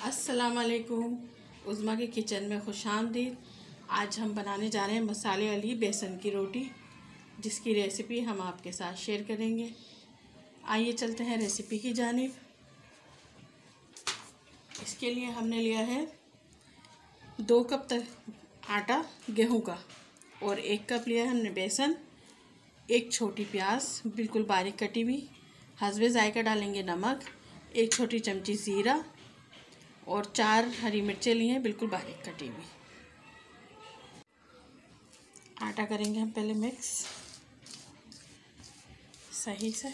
अस्सलाम वालेकुम। उज़्मा के किचन में खुशामदीद। आज हम बनाने जा रहे हैं मसाले वाली बेसन की रोटी, जिसकी रेसिपी हम आपके साथ शेयर करेंगे। आइए चलते हैं रेसिपी की जानिब। इसके लिए हमने लिया है 2 कप तक आटा गेहूं का और 1 कप लिया है हमने बेसन, 1 छोटी प्याज बिल्कुल बारीक कटी हुई, हस्बे जायका डालेंगे नमक, 1 छोटी चमची ज़ीरा और 4 हरी मिर्चें ली हैं बिल्कुल बारीक कटी हुई। आटा करेंगे हम पहले मिक्स सही से।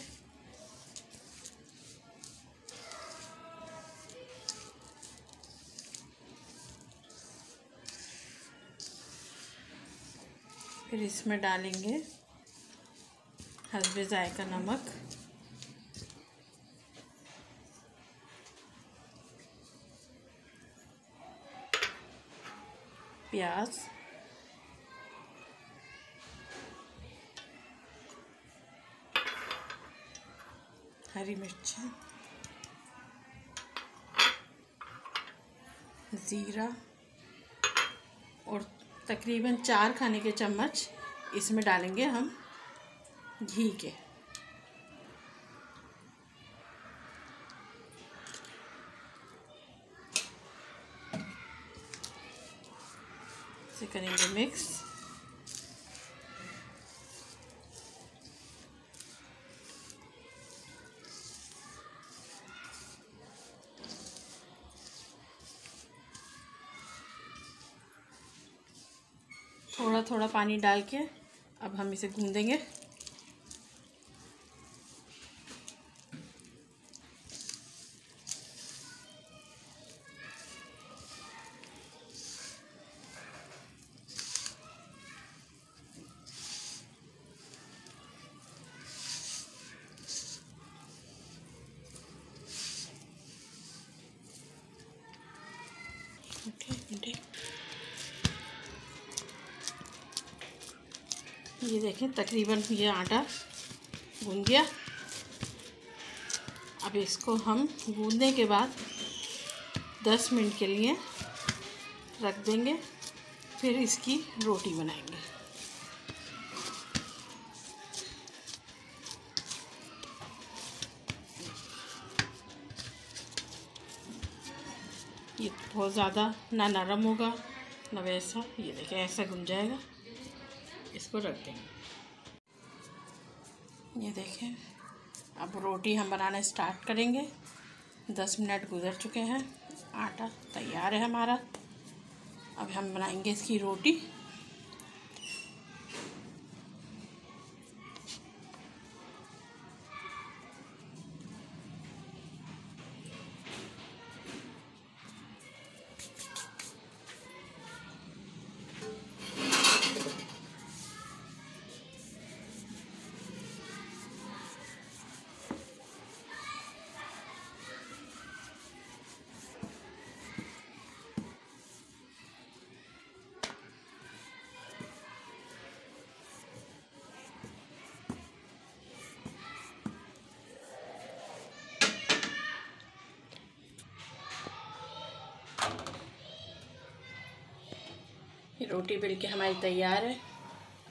फिर इसमें डालेंगे हस्बे जायका नमक, प्याज, हरी मिर्चें, ज़ीरा और तकरीबन 4 खाने के चम्मच इसमें डालेंगे हम घी के। इसे करेंगे मिक्स। थोड़ा थोड़ा पानी डाल के अब हम इसे गूंदेंगे। ये देखें तकरीबन ये आटा गूंद गया। अब इसको हम गूंदने के बाद 10 मिनट के लिए रख देंगे, फिर इसकी रोटी बनाएंगे। ये बहुत ज़्यादा ना नरम होगा ना वैसा, ये देखें ऐसा गूंद जाएगा। इसको रख देंगे। ये देखें अब रोटी हम बनाना स्टार्ट करेंगे। 10 मिनट गुजर चुके हैं, आटा तैयार है हमारा। अब हम बनाएंगे इसकी रोटी। रोटी बेल के हमारी तैयार है।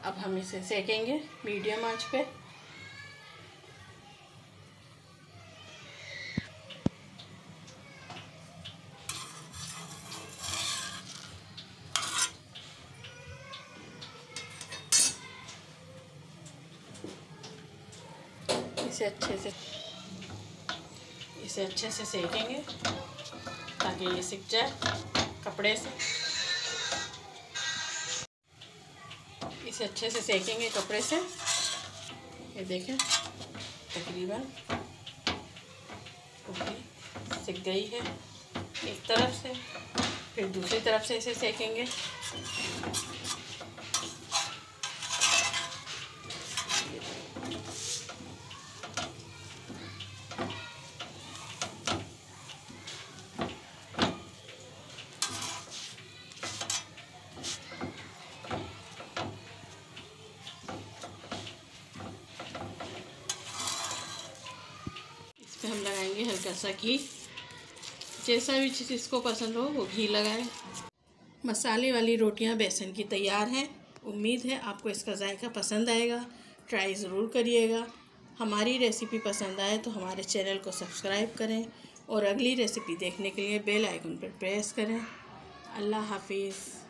अब हम इसे सेकेंगे मीडियम आंच पे। इसे अच्छे से सेकेंगे ताकि ये सिक जाए कपड़े से। इसे अच्छे से सेकेंगे कपड़े से। ये देखें तकरीबन रोटी सिक गई है एक तरफ से, फिर दूसरी तरफ से इसे सेकेंगे। हम लगाएंगे हल्का सा घी जैसा भी जिसको पसंद हो वो घी लगाए। मसाले वाली रोटियां बेसन की तैयार हैं। उम्मीद है आपको इसका जायका पसंद आएगा। ट्राई ज़रूर करिएगा। हमारी रेसिपी पसंद आए तो हमारे चैनल को सब्सक्राइब करें और अगली रेसिपी देखने के लिए बेल आइकन पर प्रेस करें। अल्लाह हाफिज़।